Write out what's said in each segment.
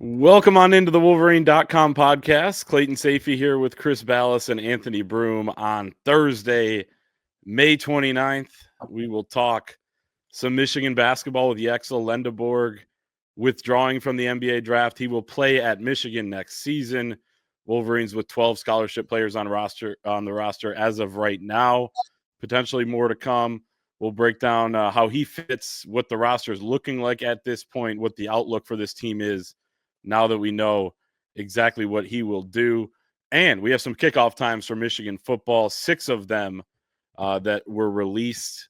Welcome on into the Wolverine.com podcast. Clayton Safey here with Chris Ballas and Anthony Broom on Thursday, May 29th. We will talk some Michigan basketball with Yaxel Lendeborg withdrawing from the NBA draft. He will play at Michigan next season. Wolverines with 12 scholarship players on the roster as of right now. Potentially more to come. We'll break down how he fits, what the roster is looking like at this point, what the outlook for this team is now that we know exactly what he will do. And we have some kickoff times for Michigan football, 6 of them that were released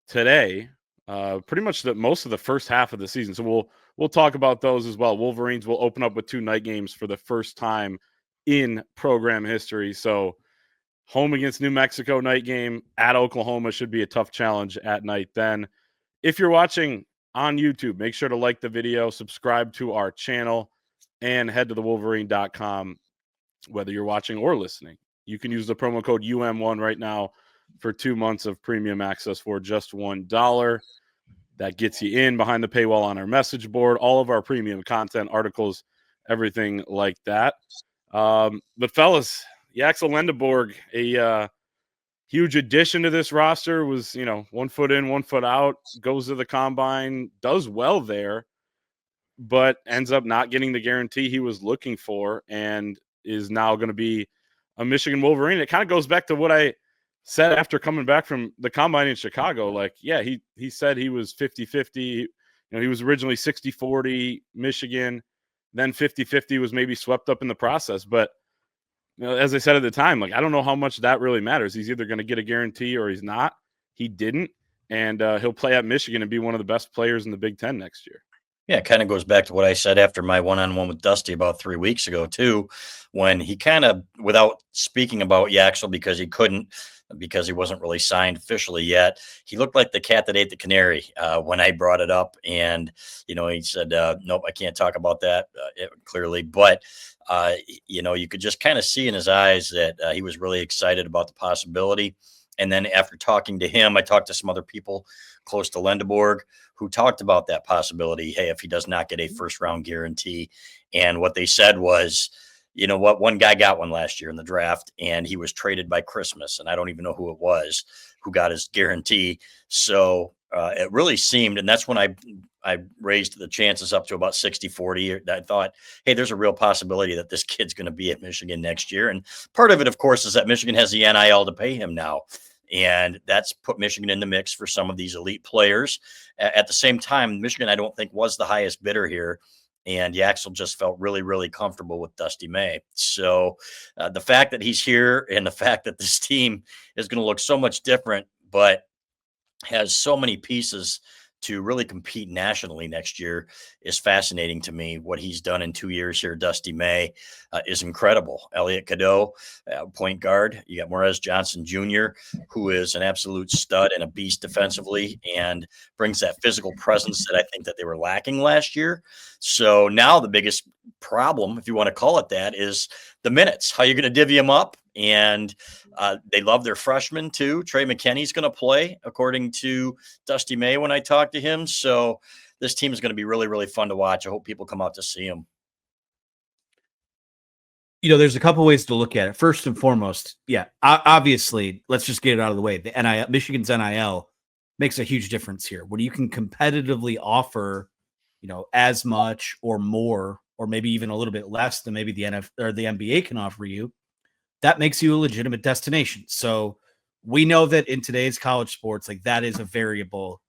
today, pretty much most of the first half of the season. So we'll talk about those as well. Wolverines will open up with 2 night games for the first time in program history. So home against New Mexico night game, at Oklahoma should be a tough challenge at night then. If you're watching on YouTube, make sure to like the video, subscribe to our channel, and head to thewolverine.com, whether you're watching or listening. You can use the promo code UM1 right now for 2 months of premium access for just $1. That gets you in behind the paywall on our message board, all of our premium content, articles, everything like that. But fellas, Yaxel Lendeborg, a huge addition to this roster, was, 1 foot in, 1 foot out, goes to the combine, does well there, but ends up not getting the guarantee he was looking for and is now going to be a Michigan Wolverine. It kind of goes back to what I said after coming back from the combine in Chicago. Like, yeah, he said he was 50-50. He was originally 60-40 Michigan, then 50-50 was maybe swept up in the process. But as I said at the time, like, I don't know how much that really matters. He's either going to get a guarantee or he's not. He didn't, and he'll play at Michigan and be one of the best players in the Big Ten next year. Yeah, it kind of goes back to what I said after my one-on-one with Dusty about 3 weeks ago, too, when he kind of, without speaking about Yaxel because he wasn't really signed officially yet, he looked like the cat that ate the canary when I brought it up. And, he said, nope, I can't talk about that clearly. But, you could just kind of see in his eyes that he was really excited about the possibility. And then after talking to him, I talked to some other people close to Lendeborg who talked about that possibility. Hey, if he does not get a first round guarantee. And what they said was, you know what, one guy got one last year in the draft and he was traded by Christmas. And I don't even know who it was who got his guarantee. So it really seemed, and that's when I raised the chances up to about 60-40. I thought, hey, there's a real possibility that this kid's going to be at Michigan next year. And part of it, of course, is that Michigan has the NIL to pay him now. And that's put Michigan in the mix for some of these elite players. At the same time, Michigan, I don't think, was the highest bidder here. And Yaxel just felt really, really comfortable with Dusty May. So the fact that he's here and the fact that this team is going to look so much different, but has so many pieces to really compete nationally next year is fascinating to me. What he's done in 2 years here, Dusty May, is incredible. Elliot Cadeau, point guard. You got Morez Johnson Jr., who is an absolute stud and a beast defensively and brings that physical presence that I think that they were lacking last year. So now the biggest problem, if you want to call it that, is the minutes. How you're going to divvy them up. And they love their freshmen too. Trey McKinney's going to play, according to Dusty May when I talked to him. So this team is going to be really, really fun to watch. I hope people come out to see him. There's a couple ways to look at it. First and foremost, yeah, obviously, let's just get it out of the way. The NIL, Michigan's NIL makes a huge difference here. When you can competitively offer, as much or more, or maybe even a little bit less than maybe the NFL or the NBA can offer you, that makes you a legitimate destination. So we know that in today's college sports, like, that is a variable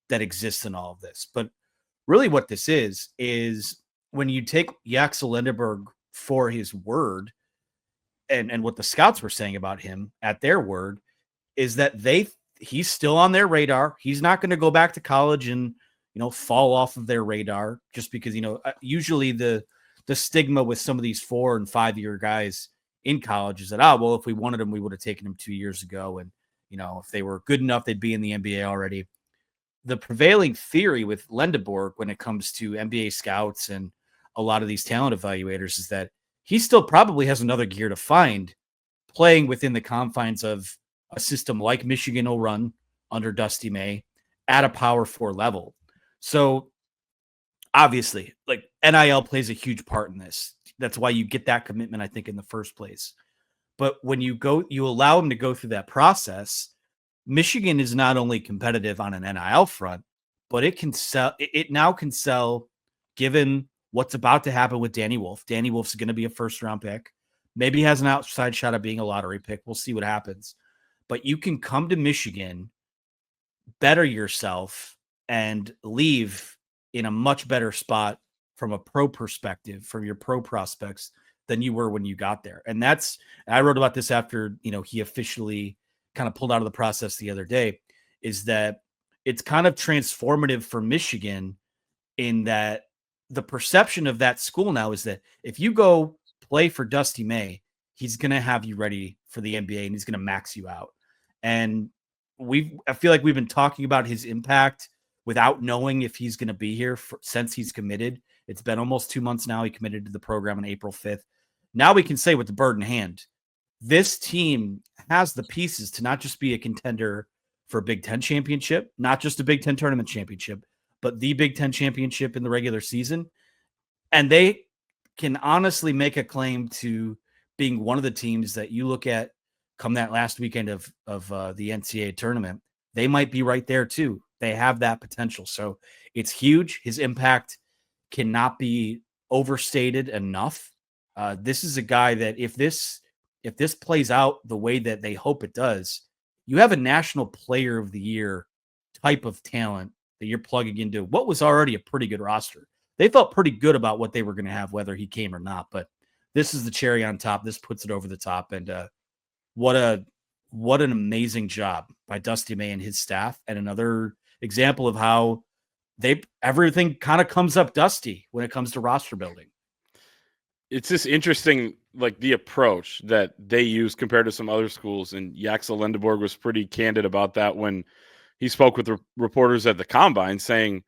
that exists in all of this. But really what this is when you take Yaxel Lendeborg for his word and what the scouts were saying about him at their word, is that he's still on their radar. He's not going to go back to college and, fall off of their radar just because, usually the stigma with some of these 4 and 5 year guys in college is that, well, if we wanted them, we would have taken them 2 years ago. And, if they were good enough, they'd be in the NBA already. The prevailing theory with Lendeborg when it comes to NBA scouts and a lot of these talent evaluators is that he still probably has another gear to find playing within the confines of a system like Michigan will run under Dusty May at a Power 4 level. So obviously, like NIL plays a huge part in this. That's why you get that commitment, I think, in the first place. But when you allow them to go through that process, Michigan is not only competitive on an NIL front, but it can sell. It now can sell, given what's about to happen with Danny Wolf. Danny Wolf's going to be a first-round pick. Maybe he has an outside shot at being a lottery pick. We'll see what happens. But you can come to Michigan, better yourself, and leave in a much better spot from a pro perspective, from your pro prospects, than you were when you got there. And I wrote about this after, he officially kind of pulled out of the process the other day, is that it's kind of transformative for Michigan in that the perception of that school now is that if you go play for Dusty May, he's going to have you ready for the NBA and he's going to max you out. And I feel like we've been talking about his impact without knowing if he's going to be here since he's committed. It's been almost 2 months now. He committed to the program on April 5th. Now we can say with the bird in hand, this team has the pieces to not just be a contender for a Big Ten championship, not just a Big Ten tournament championship, but the Big Ten championship in the regular season. And they can honestly make a claim to being one of the teams that you look at come that last weekend of the NCAA tournament. They might be right there too. They have that potential. So it's huge. His impact cannot be overstated enough. This is a guy that if this plays out the way that they hope it does, you have a National Player of the Year type of talent that you're plugging into what was already a pretty good roster. They felt pretty good about what they were going to have, whether he came or not. But this is the cherry on top. This puts it over the top. And what an amazing job by Dusty May and his staff. And another example of how everything kind of comes up dusty when it comes to roster building. It's just interesting, like the approach that they use compared to some other schools. And Yaxel Lendeborg was pretty candid about that when he spoke with reporters at the Combine, saying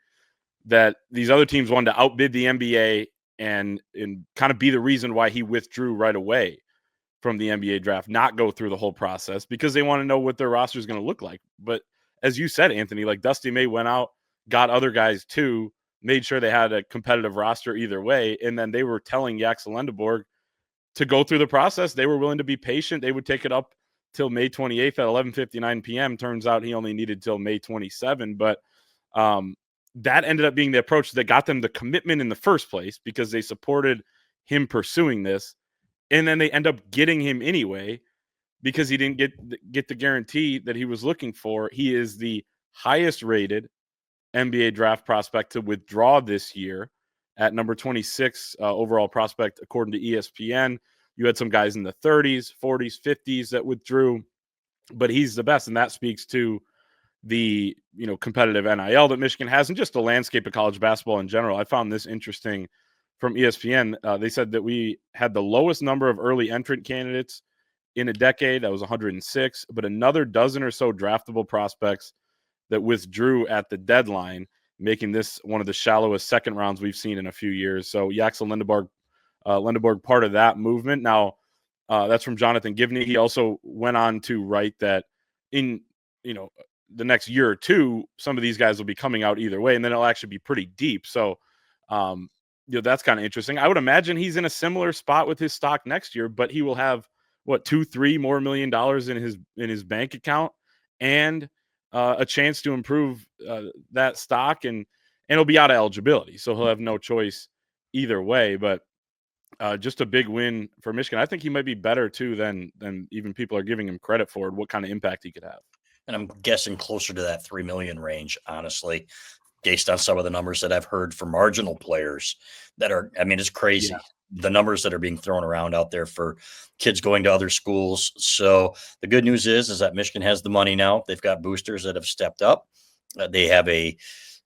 that these other teams wanted to outbid the NBA and kind of be the reason why he withdrew right away from the NBA draft, not go through the whole process because they want to know what their roster is going to look like. But as you said, Anthony, like Dusty May went out, got other guys too, made sure they had a competitive roster either way. And then they were telling Yaxel Lendeborg to go through the process. They were willing to be patient. They would take it up till May 28th at 11:59 p.m. Turns out he only needed till May 27. But that ended up being the approach that got them the commitment in the first place because they supported him pursuing this. And then they end up getting him anyway because he didn't get the guarantee that he was looking for. He is the highest rated NBA draft prospect to withdraw this year at number 26 overall prospect, according to ESPN. You had some guys in the 30s, 40s, 50s that withdrew, but he's the best. And that speaks to the competitive NIL that Michigan has and just the landscape of college basketball in general. I found this interesting from ESPN. They said that we had the lowest number of early entrant candidates in a decade. That was 106, but another dozen or so draftable prospects that withdrew at the deadline, making this one of the shallowest second rounds we've seen in a few years. So Yaxel Lendeborg, part of that movement. Now, that's from Jonathan Givney. He also went on to write that in the next year or two, some of these guys will be coming out either way, and then it'll actually be pretty deep. So, that's kind of interesting. I would imagine he's in a similar spot with his stock next year, but he will have $2-3 more million in his bank account and a chance to improve that stock, and he'll be out of eligibility, so he'll have no choice either way. But just a big win for Michigan. I think he might be better too than even people are giving him credit for. What kind of impact he could have. And I'm guessing closer to that 3 million range, honestly, based on some of the numbers that I've heard for marginal players that are, it's crazy. Yeah. The numbers that are being thrown around out there for kids going to other schools. So the good news is that Michigan has the money now. They've got boosters that have stepped up. They have a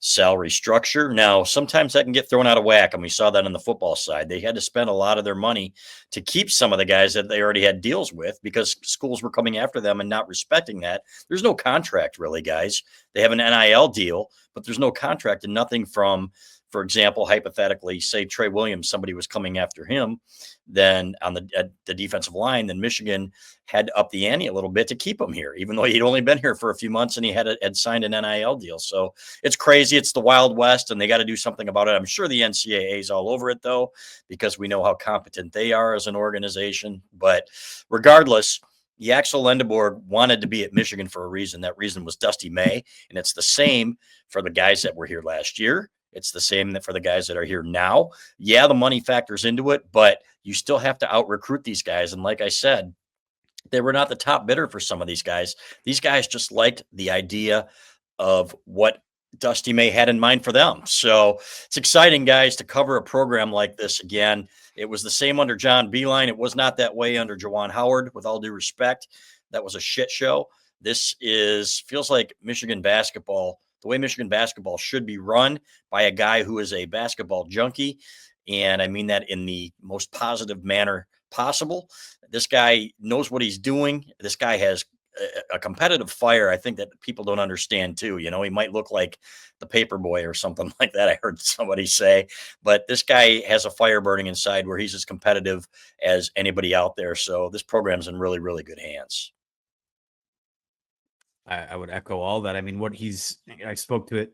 salary structure. Now, sometimes that can get thrown out of whack, and we saw that on the football side. They had to spend a lot of their money to keep some of the guys that they already had deals with because schools were coming after them and not respecting that. There's no contract really, guys. They have an NIL deal, but there's no contract and nothing from for example, hypothetically, say Trey Williams, somebody was coming after him, then on the defensive line, then Michigan had to up the ante a little bit to keep him here, even though he'd only been here for a few months and he had signed an NIL deal. So it's crazy. It's the Wild West, and they got to do something about it. I'm sure the NCAA is all over it, though, because we know how competent they are as an organization. But regardless, Yaxel Lendeborg wanted to be at Michigan for a reason. That reason was Dusty May, and it's the same for the guys that were here last year. It's the same for the guys that are here now. Yeah, the money factors into it, but you still have to out-recruit these guys. And like I said, they were not the top bidder for some of these guys. These guys just liked the idea of what Dusty May had in mind for them. So it's exciting, guys, to cover a program like this again. It was the same under John Beilein. It was not that way under Juwan Howard, with all due respect. That was a shit show. This feels like Michigan basketball, the way Michigan basketball should be run by a guy who is a basketball junkie. And I mean that in the most positive manner possible. This guy knows what he's doing. This guy has a competitive fire, I think, that people don't understand too. You know, he might look like the paper boy or something like that, I heard somebody say, but this guy has a fire burning inside where he's as competitive as anybody out there. So this program's in really, really good hands. I would echo all that. I mean, I spoke to it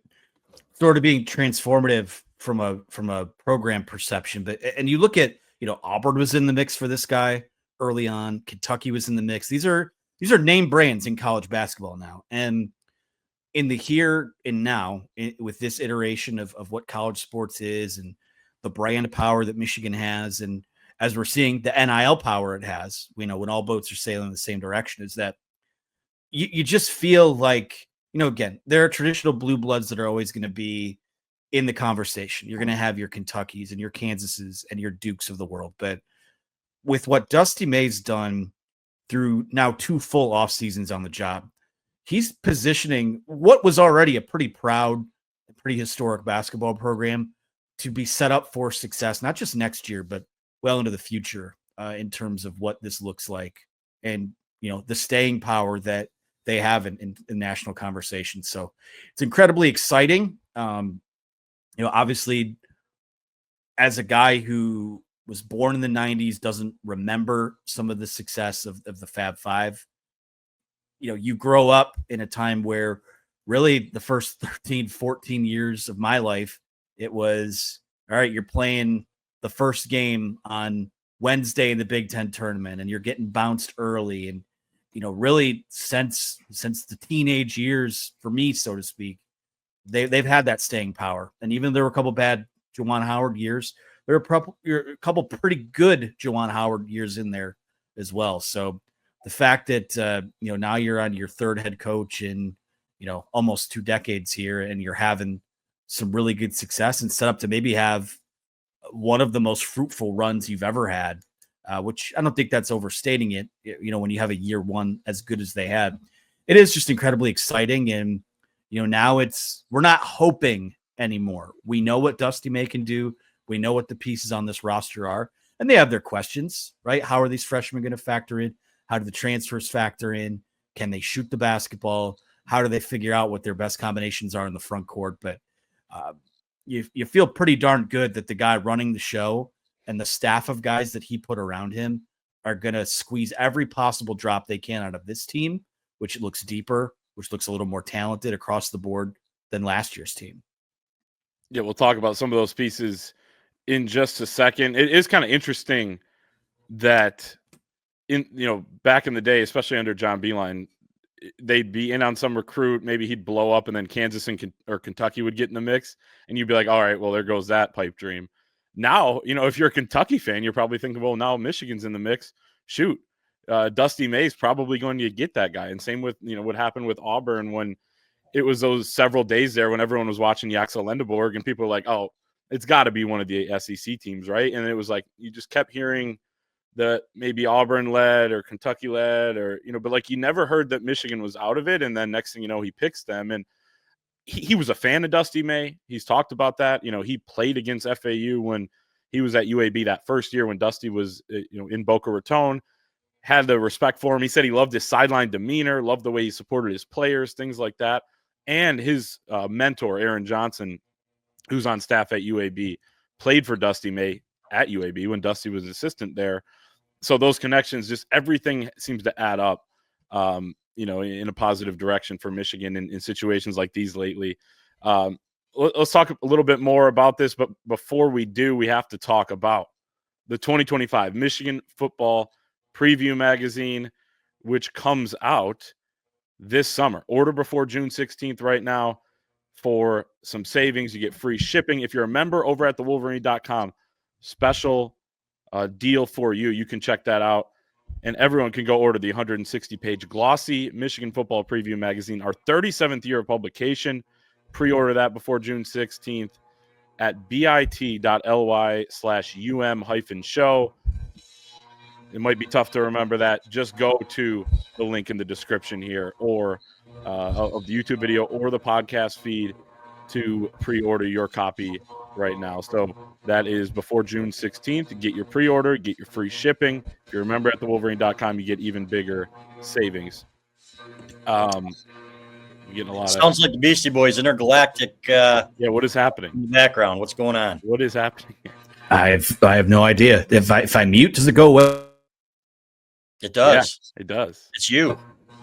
sort of being transformative from a program perception, and you look at, Auburn was in the mix for this guy early on. Kentucky was in the mix. These are name brands in college basketball now. And in the here and now, with this iteration of what college sports is and the brand power that Michigan has, and as we're seeing the NIL power it has, when all boats are sailing in the same direction, is that you just feel like, again, there are traditional blue bloods that are always going to be in the conversation. You're going to have your Kentuckys and your Kansases and your Dukes of the world. But with what Dusty May's done through now 2 full off seasons on the job, he's positioning what was already a pretty proud, pretty historic basketball program to be set up for success, not just next year, but well into the future in terms of what this looks like and, the staying power that they have in national conversation. So it's incredibly exciting. Obviously, as a guy who was born in the 90s, doesn't remember some of the success of the Fab Five. You grow up in a time where really the first 13, 14 years of my life, it was, all right, you're playing the first game on Wednesday in the Big Ten tournament and you're getting bounced early. And, really since the teenage years for me, so to speak, they've had that staying power. And even there were a couple bad Juwan Howard years, there are a couple pretty good Juwan Howard years in there as well. So the fact that, now you're on your 3rd head coach in, almost 2 decades here, and you're having some really good success and set up to maybe have one of the most fruitful runs you've ever had, which I don't think that's overstating it. When you have a year one as good as they had, it is just incredibly exciting. And, now we're not hoping anymore. We know what Dusty May can do. We know what the pieces on this roster are, and they have their questions, right? How are these freshmen going to factor in? How do the transfers factor in? Can they shoot the basketball? How do they figure out what their best combinations are in the front court? But you feel pretty darn good that the guy running the show and the staff of guys that he put around him are going to squeeze every possible drop they can out of this team, which looks deeper, which looks a little more talented across the board than last year's team. Yeah, we'll talk about some of those pieces in just a second. It is kind of interesting that back in the day, especially under John Beilein, they'd be in on some recruit, maybe he'd blow up, and then Kansas or Kentucky would get in the mix, and you'd be like, all right, well, there goes that pipe dream. Now, if you're a Kentucky fan, you're probably thinking, well, now Michigan's in the mix. Shoot, Dusty May's probably going to get that guy. And same with, what happened with Auburn when it was those several days there when everyone was watching Yaxel Lendeborg and people were like, oh, it's got to be one of the SEC teams, right? And it was like you just kept hearing that maybe Auburn led or Kentucky led or, but like you never heard that Michigan was out of it. And then next thing you know, he picks them. And he was a fan of Dusty May. He's talked about that. He played against FAU when he was at UAB that first year when Dusty was, in Boca Raton, had the respect for him. He said he loved his sideline demeanor, loved the way he supported his players, things like that. And his mentor, Aaron Johnson, who's on staff at UAB, played for Dusty May at UAB when Dusty was assistant there. So those connections, just everything seems to add up, in a positive direction for Michigan in situations like these lately. Let's talk a little bit more about this, but before we do, we have to talk about the 2025 Michigan Football Preview Magazine, which comes out this summer. Order before June 16th right now for some savings. You get free shipping. If you're a member over at thewolverine.com, special deal for you. You can check that out. And everyone can go order the 160-page glossy Michigan Football Preview Magazine, our 37th year of publication. Pre-order that before June 16th at bit.ly/UM-show. It might be tough to remember that. Just go to the link in the description here or of the YouTube video or the podcast feed to pre-order your copy right now. So that is before June 16th. Get your pre-order, get your free shipping. If you remember at thewolverine.com, you get even bigger savings. Getting a lot Sounds like the Beastie Boys intergalactic. What is happening in the background? What's going on? What is happening? I have no idea. If I mute, does it go away? It does. Yeah, it does. It's you.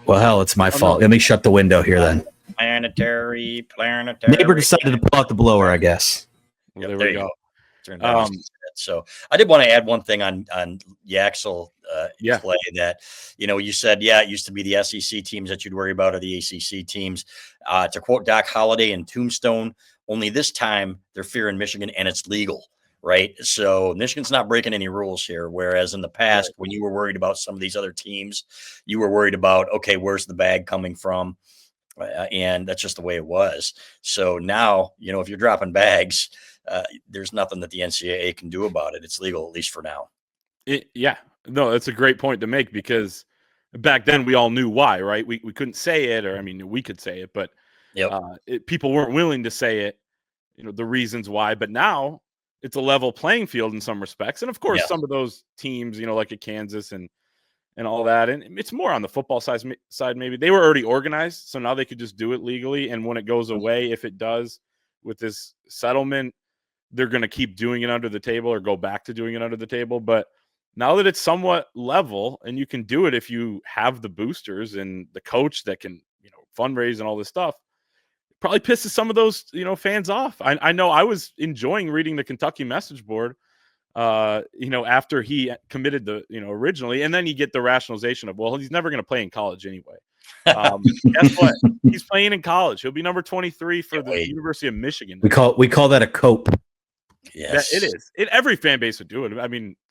Well, hell, it's my fault. Let me shut the window here then. Planetary. Neighbor decided to pull out the blower, I guess. Well, there we go. So I did want to add one thing on Yaxel Clay that, you said, it used to be the SEC teams that you'd worry about or the ACC teams. To quote Doc Holliday in Tombstone, only this time they're fearing Michigan and it's legal, right? So Michigan's not breaking any rules here. Whereas in the past, when you were worried about some of these other teams, you were worried about, okay, where's the bag coming from? And that's just the way it was. So now, if you're dropping bags, there's nothing that the NCAA can do about it. It's legal, at least for now. No, that's a great point to make because back then we all knew why, right? We couldn't say it, or we could say it, but people weren't willing to say it, the reasons why. But now it's a level playing field in some respects. And of course, some of those teams, like a Kansas and all that, and it's more on the football side. Maybe they were already organized, so now they could just do it legally. And when it goes away, if it does with this settlement, they're going to keep doing it under the table or go back to doing it under the table. But now that it's somewhat level and you can do it if you have the boosters and the coach that can, fundraise and all this stuff, it probably pisses some of those, fans off. I know I was enjoying reading the Kentucky message board, after he committed originally, and then you get the rationalization of, well, he's never going to play in college anyway. Guess what? He's playing in college. He'll be number 23 for the University of Michigan. We call that a cope. Yes, it is. Every fan base would do it.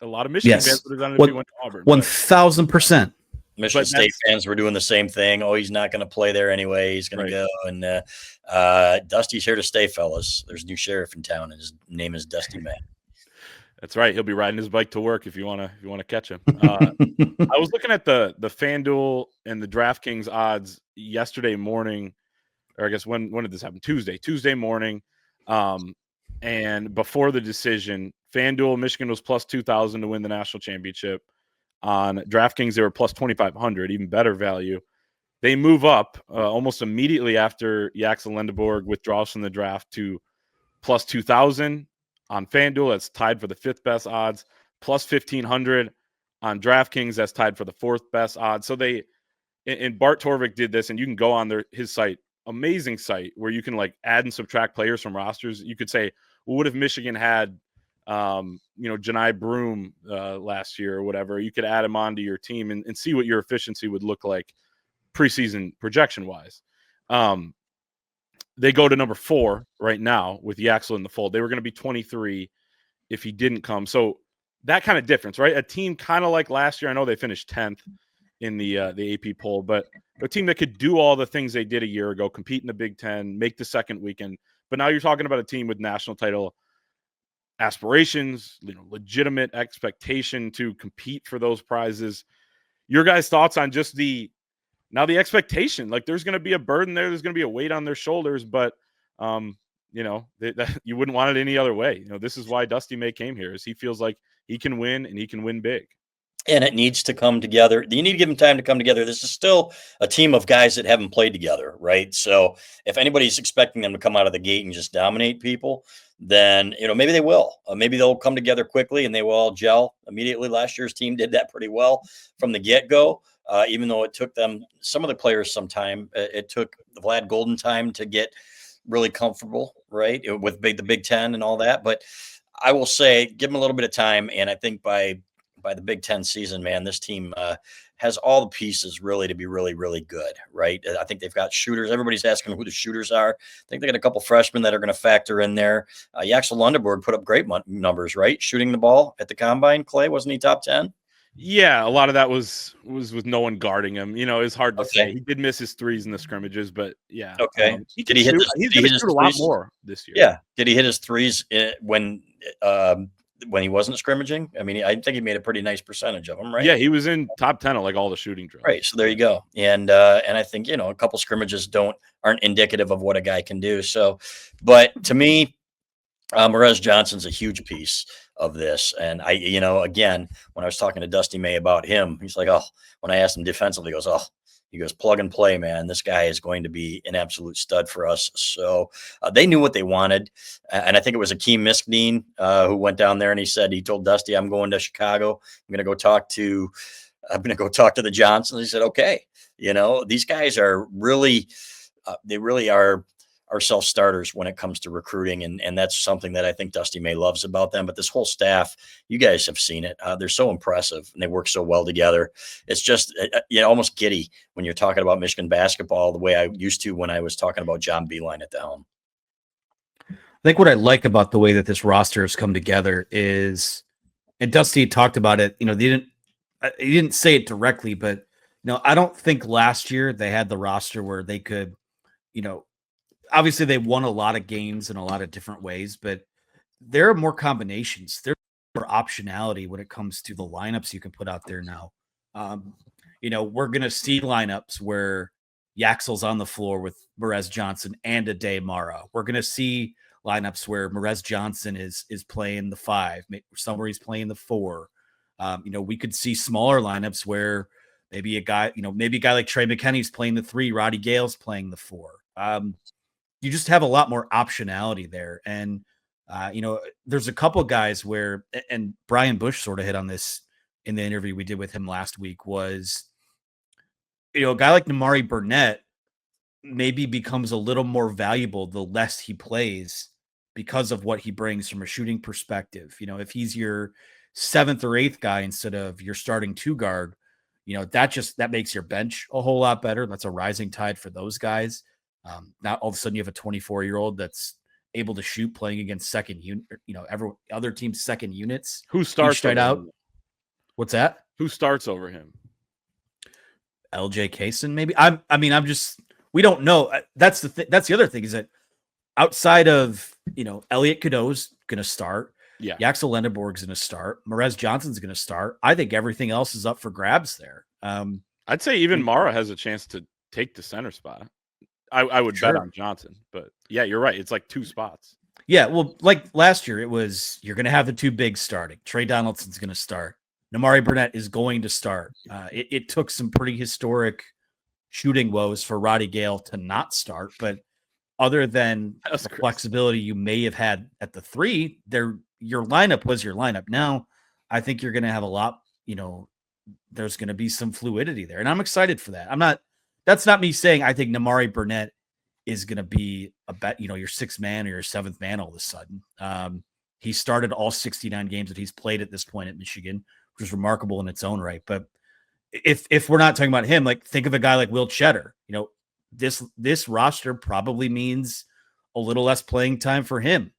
A lot of Michigan fans would have done it if he went to Auburn. 1,000%. Michigan State fans were doing the same thing. Oh, he's not going to play there anyway. He's going to go. And Dusty's here to stay, fellas. There's a new sheriff in town, and his name is Dusty May. That's right. He'll be riding his bike to work if you want to catch him. I was looking at the FanDuel and the DraftKings odds yesterday morning, or I guess when did this happen? Tuesday morning. And before the decision, FanDuel, Michigan was plus 2,000 to win the national championship. On DraftKings, they were plus 2,500, even better value. They move up almost immediately after Yaxel Lendeborg withdraws from the draft to plus 2,000 on FanDuel. That's tied for the fifth best odds. Plus 1,500 on DraftKings. That's tied for the fourth best odds. So and Bart Torvik did this, and you can go on his site, amazing site, where you can add and subtract players from rosters. You could say, well, what if Michigan had, Janai Broom last year or whatever? You could add him onto your team and see what your efficiency would look like preseason projection wise. They go to number 4 right now with Yaxel in the fold. They were going to be 23 if he didn't come. So that kind of difference, right? A team kind of like last year. I know they finished 10th in the AP poll, but a team that could do all the things they did a year ago, compete in the Big Ten, make the second weekend. But now you're talking about a team with national title aspirations, legitimate expectation to compete for those prizes. Your guys' thoughts on just the expectation? There's going to be a burden there. There's going to be a weight on their shoulders, but you wouldn't want it any other way. This is why Dusty May came here, is he feels like he can win and he can win big. and it needs to come together. You need to give them time to come together. This is still a team of guys that haven't played together, right? So if anybody's expecting them to come out of the gate and just dominate people, then maybe they will. Maybe they'll come together quickly and they will all gel immediately. Last year's team did that pretty well from the get-go. Even though it took them, some of the players, some time. It took Vlad Golden time to get really comfortable, right, with the Big Ten and all that. But I will say, give them a little bit of time, and I think by the Big Ten season, man, this team has all the pieces really to be really, really good, right? I think they've got shooters. Everybody's asking who the shooters are. I think they got a couple freshmen that are going to factor in there. Yaxel Lendeborg put up great numbers, right? Shooting the ball at the combine, Clay, wasn't he top 10? Yeah, a lot of that was with no one guarding him. It's hard to say. Okay. He did miss his threes in the scrimmages, but yeah. Okay. Did he hit? He's going to shoot a lot more this year. Yeah. Did he hit his threes when he wasn't scrimmaging? I mean, I think he made a pretty nice percentage of them, right? Yeah, he was in top 10 of like all the shooting drills. Right. So there you go. And I think, a couple scrimmages aren't indicative of what a guy can do. So, but to me, Morez Johnson's a huge piece of this. And again, when I was talking to Dusty May about him, he's like, when I asked him defensively, he goes, plug and play, man. This guy is going to be an absolute stud for us. So they knew what they wanted. And I think it was Akeem Miskdeen who went down there and he told Dusty, I'm going to Chicago. I'm going to go talk to the Johnsons. He said, okay. These guys are really, they really are self-starters when it comes to recruiting. And that's something that I think Dusty May loves about them. But this whole staff, you guys have seen it. They're so impressive and they work so well together. It's just almost giddy when you're talking about Michigan basketball the way I used to when I was talking about John Beilein at the helm. I think what I like about the way that this roster has come together is, and Dusty talked about it, he didn't say it directly, but I don't think last year they had the roster where they could, obviously they won a lot of games in a lot of different ways, but there are more combinations. There's more optionality when it comes to the lineups you can put out there now. We're going to see lineups where Yaxel's on the floor with Morez Johnson and Ade Mara. We're going to see lineups where Morez Johnson is playing the 5, somewhere he's playing the 4. We could see smaller lineups where maybe a guy like Trey McKinney's playing the 3, Roddy Gale's playing the 4. You just have a lot more optionality there. And, there's a couple guys where, and Brian Bush sort of hit on this in the interview we did with him last week, was, a guy like Nimari Burnett maybe becomes a little more valuable the less he plays because of what he brings from a shooting perspective. If he's your 7th or 8th guy instead of your starting 2 guard, that makes your bench a whole lot better. That's a rising tide for those guys. Not all of a sudden you have a 24-year-old that's able to shoot playing against second unit, other teams' second units. Who starts right out? What's that? Who starts over him? LJ Kaysen, maybe. We don't know. That's the other thing is that outside of, Elliot Cadeau's going to start. Yeah. Yaxel Lendeborg's going to start. Morez Johnson's going to start. I think everything else is up for grabs there. I'd say even Mara has a chance to take the center spot. I would bet on Johnson, but yeah, you're right. It's like 2 spots. Yeah, well, like last year, it was you're going to have the 2 bigs starting. Trey Donaldson's going to start. Nimari Burnett is going to start. It took some pretty historic shooting woes for Roddy Gale to not start, but other than the flexibility you may have had at the 3, your lineup was your lineup. Now, I think you're going to have a lot. There's going to be some fluidity there, and I'm excited for that. That's not me saying I think Nimari Burnett is going to be your 6th man or your 7th man all of a sudden. He started all 69 games that he's played at this point at Michigan, which is remarkable in its own right. But if we're not talking about him, like think of a guy like Will Cheddar. This roster probably means a little less playing time for him.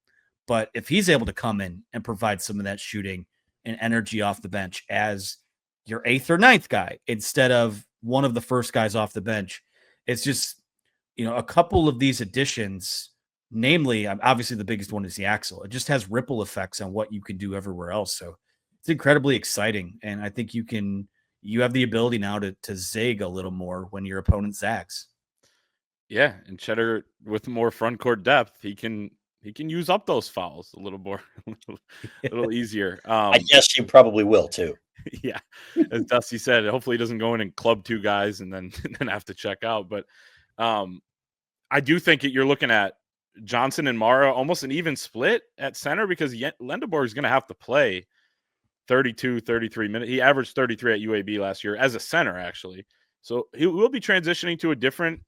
But if he's able to come in and provide some of that shooting and energy off the bench as your 8th or 9th guy instead of one of the first guys off the bench, it's just, a couple of these additions, namely, obviously the biggest one is the Yaxel. It just has ripple effects on what you can do everywhere else. So it's incredibly exciting. And I think you have the ability now to zig a little more when your opponent zags. Yeah. And Cheddar with more front court depth, he can he can use up those fouls a little more, a little easier. I guess he probably will too. Yeah, as Dusty said, hopefully he doesn't go in and club two guys and then have to check out. But I do think you're looking at Johnson and Mara almost an even split at center because Lendeborg is going to have to play 32, 33 minutes. He averaged 33 at UAB last year as a center, actually. So he will be transitioning to a different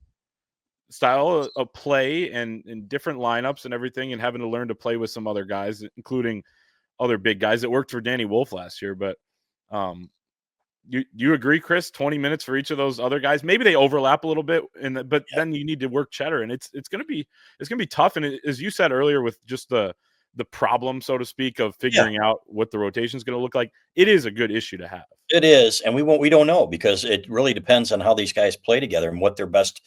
style of play and different lineups and everything, and having to learn to play with some other guys, including other big guys that worked for Danny Wolf last year. But you agree, Chris? 20 minutes for each of those other guys. Maybe they overlap a little bit, but then you need to work Cheddar, and it's gonna be tough. And as you said earlier, with just the problem, so to speak, of figuring out what the rotation is going to look like, it is a good issue to have. It is, and we don't know because it really depends on how these guys play together and what their best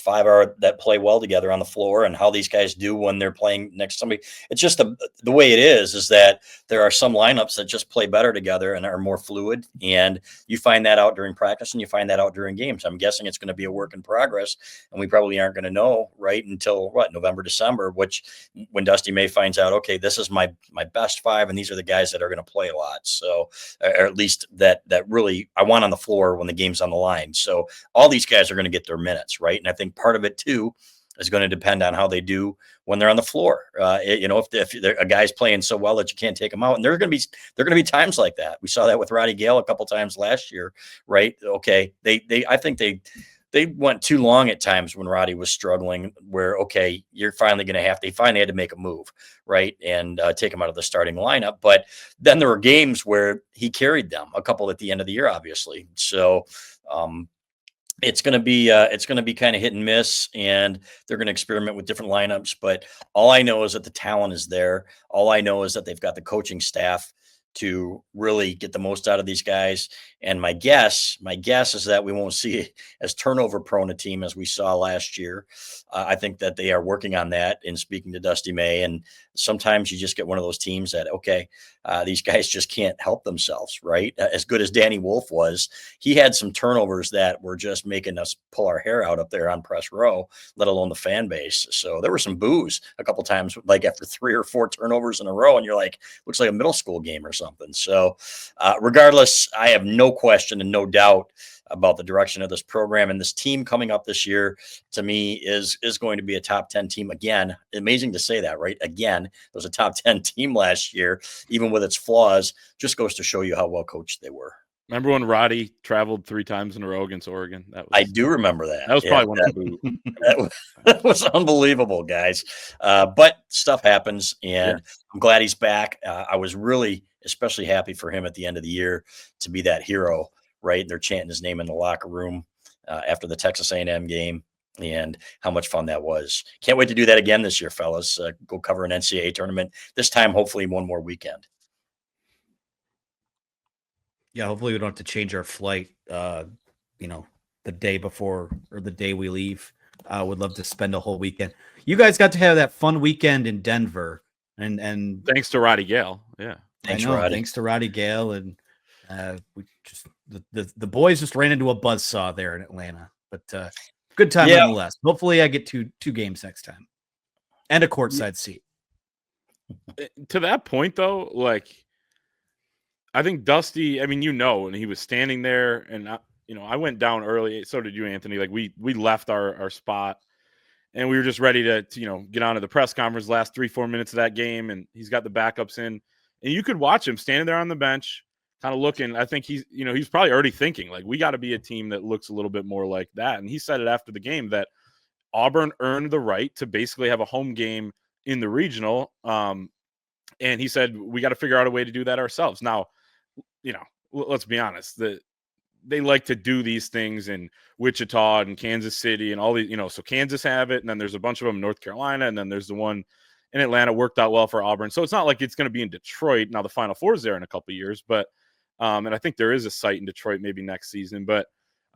five are that play well together on the floor, and how these guys do when they're playing next to somebody. It's just the way it is that there are some lineups that just play better together and are more fluid, and you find that out during practice and you find that out during games. I'm guessing it's going to be a work in progress, and we probably aren't going to know right until November, December, which when Dusty May finds out, okay, this is my best five, and these are the guys that are going to play a lot. So, or at least that really I want on the floor when the game's on the line. So all these guys are going to get their minutes, right? And I think part of it too is going to depend on how they do when they're on the floor. If a guy's playing so well that you can't take them out, and there are going to be times like that. We saw that with Roddy Gale a couple times last year, right? Okay, I think they went too long at times when Roddy was struggling, where, okay, you're finally going to they finally had to make a move, right? And take him out of the starting lineup. But then there were games where he carried them, a couple at the end of the year, obviously. So it's going to be kind of hit and miss, and they're going to experiment with different lineups. But all I know is that the talent is there. All I know is that they've got the coaching staff to really get the most out of these guys. And my guess is that we won't see as turnover prone a team as we saw last year. I think that they are working on that in speaking to Dusty May. And sometimes you just get one of those teams that, okay, these guys just can't help themselves, right? As good as Danny Wolf was, he had some turnovers that were just making us pull our hair out up there on press row, let alone the fan base. So there were some boos a couple times, like after 3 or 4 turnovers in a row, and you're like, looks like a middle school game or something. So regardless, I have no question and no doubt about the direction of this program, and this team coming up this year, to me, is going to be a top 10 team again. Amazing to say that, right? Again, it was a top 10 team last year, even with its flaws. Just goes to show you how well coached they were. Remember when Roddy traveled 3 times in a row against Oregon? I do remember that. That was probably one of the that was unbelievable, guys. But stuff happens, and I'm glad he's back. I was really especially happy for him at the end of the year to be that hero, right? They're chanting his name in the locker room after the Texas A&M game, and how much fun that was. Can't wait to do that again this year, fellas. Go cover an NCAA tournament, this time hopefully one more weekend. Yeah, hopefully we don't have to change our flight, the day before or the day we leave. Would love to spend a whole weekend. You guys got to have that fun weekend in Denver, and thanks to Roddy Gale. Yeah, thanks to Roddy Gale, and we just the boys just ran into a buzzsaw there in Atlanta. But good time nonetheless. Hopefully, I get two games next time, and a courtside seat. To that point, though, like, I think Dusty, and he was standing there, and I went down early. So did you, Anthony. Like, we left our spot, and we were just ready to get on to the press conference last 3-4 minutes of that game. And he's got the backups in, and you could watch him standing there on the bench, kind of looking. I think he's probably already thinking, like, we got to be a team that looks a little bit more like that. And he said it after the game that Auburn earned the right to basically have a home game in the regional. And he said, we got to figure out a way to do that ourselves. Now, let's be honest, they like to do these things in Wichita and Kansas City and all these, so Kansas have it. And then there's a bunch of them in North Carolina. And then there's the one in Atlanta worked out well for Auburn. So it's not like it's going to be in Detroit. Now the Final Four is there in a couple of years, but and I think there is a site in Detroit maybe next season, but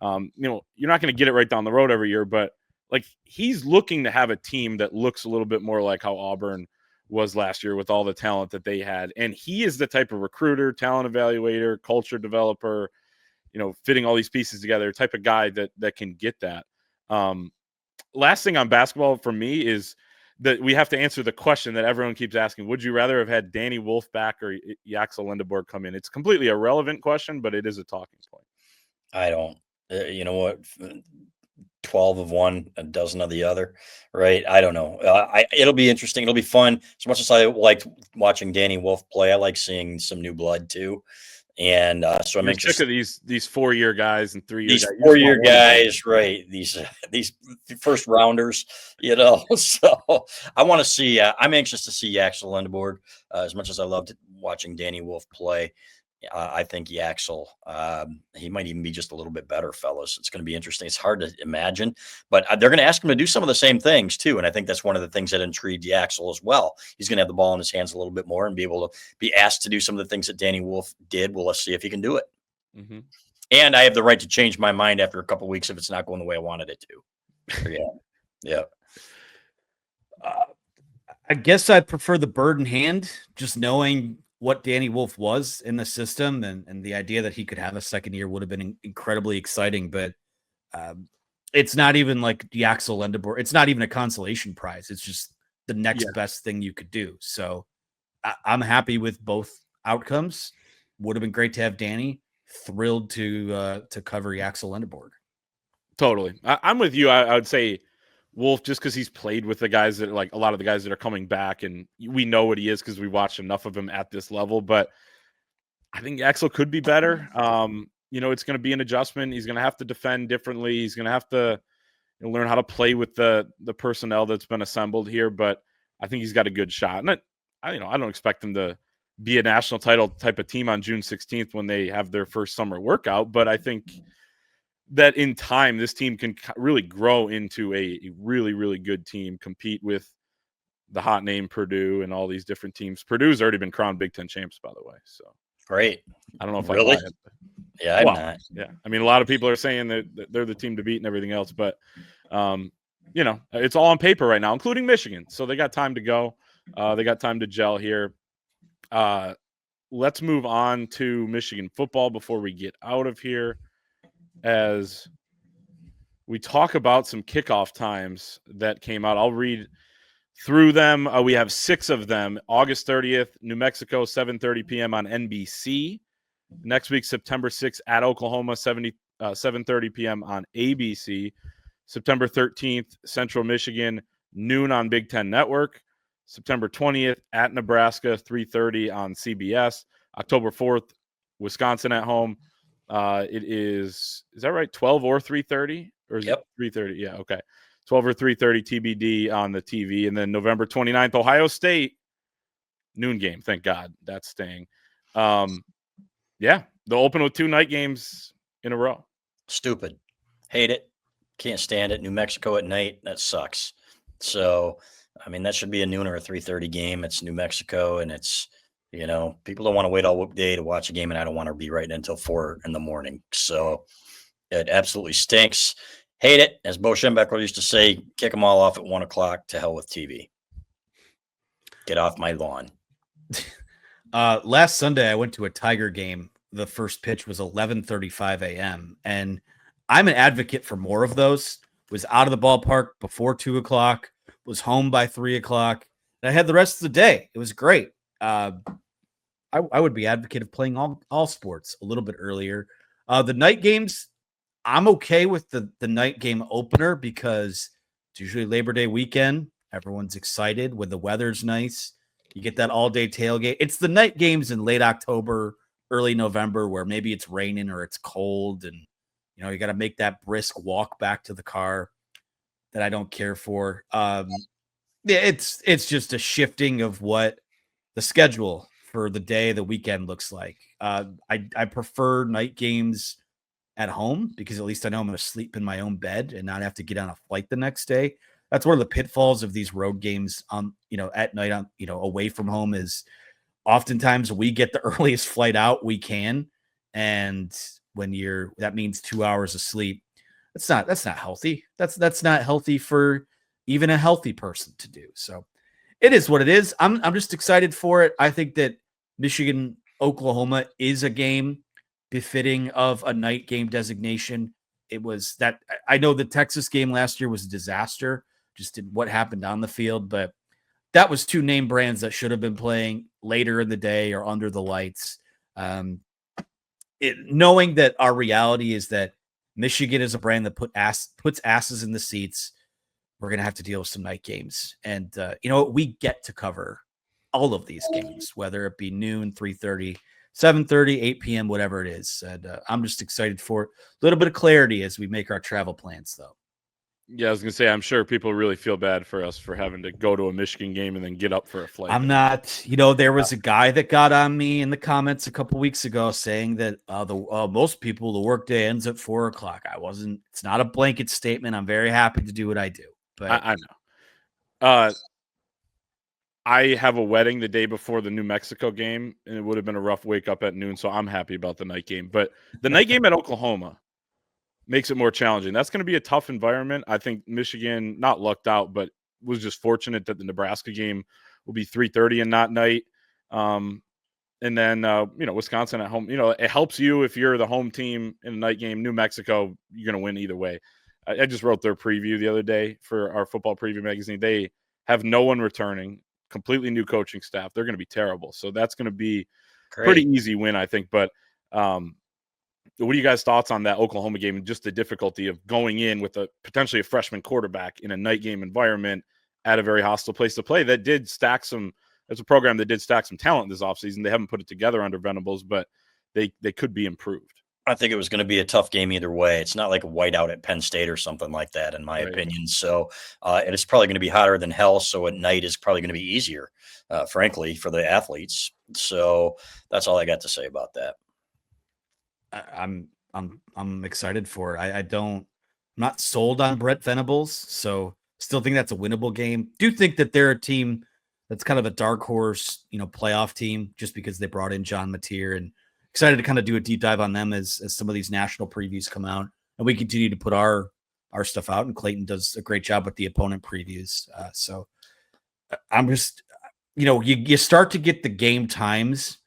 you're not going to get it right down the road every year, but like, he's looking to have a team that looks a little bit more like how Auburn was last year with all the talent that they had. And he is the type of recruiter, talent evaluator, culture developer, fitting all these pieces together, type of guy that can get that. Last thing on basketball for me is that we have to answer the question that everyone keeps asking. Would you rather have had Danny Wolf back or Yaxel Lendeborg come in? It's a completely irrelevant question, but it is a talking point. I don't. You know what? 12 of one, a dozen of the other, right? I don't know. It'll be interesting. It'll be fun. As much as I liked watching Danny Wolf play, I like seeing some new blood too. And so I'm You're anxious. sick of these 4-year guys and 3-year These guys. You just 4-year want one guy. guys, right? These first rounders, you know. So I want to see. I'm anxious to see Yaxel Lendeborg. As much as I loved watching Danny Wolf play, I think Yaxel, he might even be just a little bit better, fellas. It's going to be interesting. It's hard to imagine, but they're going to ask him to do some of the same things too. And I think that's one of the things that intrigued Yaxel as well. He's going to have the ball in his hands a little bit more and be able to be asked to do some of the things that Danny Wolf did. Well, let's see if he can do it. Mm-hmm. And I have the right to change my mind after a couple of weeks if it's not going the way I wanted it to. Yeah. Yeah. I guess I prefer the bird in hand, just knowing what Danny Wolf was in the system and the idea that he could have a second year would have been incredibly exciting. But it's not even like Yaxel Lendeborg. It's not even a consolation prize. It's just the next best thing you could do. So I'm happy with both outcomes. Would have been great to have Danny. Thrilled to cover Yaxel Lendeborg. Totally. I'm with you. I would say Wolf, just because he's played with the guys that like a lot of the guys that are coming back, and we know what he is because we watched enough of him at this level. But I think Yaxel could be better. It's going to be an adjustment. He's going to have to defend differently. He's going to have to learn how to play with the personnel that's been assembled here. But I think he's got a good shot. And I don't expect him to be a national title type of team on June 16th when they have their first summer workout. But I think that in time, this team can really grow into a really, really good team, compete with the hot name Purdue and all these different teams. Purdue's already been crowned Big Ten champs, by the way. So great. I don't know if really? I buy it. Yeah, I'm not. Yeah. I mean, a lot of people are saying that they're the team to beat and everything else, but it's all on paper right now, including Michigan. So they got time to go. They got time to gel here. Let's move on to Michigan football before we get out of here, as we talk about some kickoff times that came out. I'll read through them. We have 6 of them. August 30th, New Mexico, 7:30 p.m. on NBC. Next week, September 6th, at Oklahoma, 7:30 p.m. on ABC. September 13th, Central Michigan, noon on Big Ten Network. September 20th, at Nebraska, 3:30 on CBS. October 4th, Wisconsin at home. It is that right? 12 or 3:30? Or is it 3:30? Yeah, okay. 12 or 3:30 TBD on the TV. And then November 29th, Ohio State, noon game. Thank God that's staying. They'll open with 2 night games in a row. Stupid. Hate it. Can't stand it. New Mexico at night. That sucks. So, I mean, that should be a noon or a 3:30 game. It's New Mexico, and it's, people don't want to wait all day to watch a game, and I don't want to be right until 4 a.m. So it absolutely stinks. Hate it. As Bo Schembechler used to say, kick them all off at 1 o'clock. To hell with TV. Get off my lawn. Last Sunday, I went to a Tiger game. The first pitch was 11:35 a.m. And I'm an advocate for more of those. Was out of the ballpark before 2 o'clock, was home by 3 o'clock. And I had the rest of the day. It was great. I would be advocate of playing all sports a little bit earlier. The night games, I'm okay with the night game opener because it's usually Labor Day weekend. Everyone's excited when the weather's nice. You get that all-day tailgate. It's the night games in late October, early November where maybe it's raining or it's cold and, you got to make that brisk walk back to the car that I don't care for. It's just a shifting of what the schedule for the day, the weekend looks like. I prefer night games at home because at least I know I'm going to sleep in my own bed and not have to get on a flight the next day. That's one of the pitfalls of these road games at night away from home is oftentimes we get the earliest flight out we can. And when that means 2 hours of sleep, that's not healthy. That's not healthy for even a healthy person to do. So it is what it is. I'm just excited for it. I think that Michigan, Oklahoma is a game befitting of a night game designation. It was that I know the Texas game last year was a disaster just in what happened on the field. But that was two name brands that should have been playing later in the day or under the lights. Knowing that our reality is that Michigan is a brand that puts asses in the seats, we're going to have to deal with some night games. And, we get to cover all of these games, whether it be noon, 3:30, 7:30, 8 p.m., whatever it is. And I'm just excited for a little bit of clarity as we make our travel plans, though. Yeah, I was going to say, I'm sure people really feel bad for us for having to go to a Michigan game and then get up for a flight. I'm not, there was a guy that got on me in the comments a couple weeks ago saying that most people, the workday ends at 4:00. It's not a blanket statement. I'm very happy to do what I do. But I know. I have a wedding the day before the New Mexico game, and it would have been a rough wake up at noon, so I'm happy about the night game. But the night game at Oklahoma makes it more challenging. That's going to be a tough environment. I think Michigan not lucked out, but was just fortunate that the Nebraska game will be 3:30 and not night. And then, Wisconsin at home, it helps you if you're the home team in a night game. New Mexico, you're going to win either way. I just wrote their preview the other day for our football preview magazine. They have no one returning, completely new coaching staff. They're going to be terrible. So that's going to be pretty easy win, I think. But, what are you guys' thoughts on that Oklahoma game and just the difficulty of going in with potentially a freshman quarterback in a night game environment at a very hostile place to play that did stack some – it's a program that did stack some talent this offseason. They haven't put it together under Venables, but they could be improved. I think it was going to be a tough game either way. It's not like a whiteout at Penn State or something like that, in my opinion. So it's probably going to be hotter than hell. So at night is probably going to be easier, frankly, for the athletes. So that's all I got to say about that. I'm excited for it. I'm not sold on Brett Venables, so still think that's a winnable game. Do think that they're a team that's kind of a dark horse, playoff team, just because they brought in John Mateer, and excited to kind of do a deep dive on them as some of these national previews come out, and we continue to put our stuff out. And Clayton does a great job with the opponent previews. So I'm just, you start to get the game times,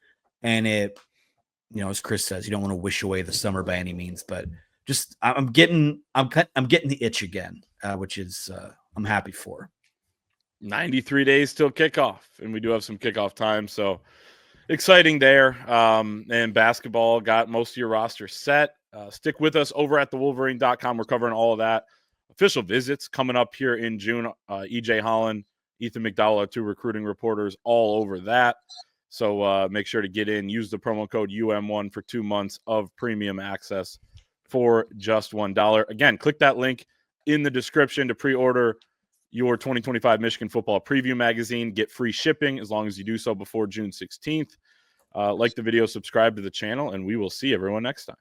and it. As Chris says, you don't want to wish away the summer by any means, but just I'm getting the itch again, which is I'm happy for. 93 days till kickoff, and we do have some kickoff time, so exciting there. And basketball got most of your roster set. Stick with us over at thewolverine.com. We're covering all of that. Official visits coming up here in June. EJ Holland, Ethan McDowell are two recruiting reporters all over that. So make sure to get in. Use the promo code UM1 for 2 months of premium access for just $1. Again, click that link in the description to pre-order your 2025 Michigan Football Preview Magazine. Get free shipping as long as you do so before June 16th. Like the video, subscribe to the channel, and we will see everyone next time.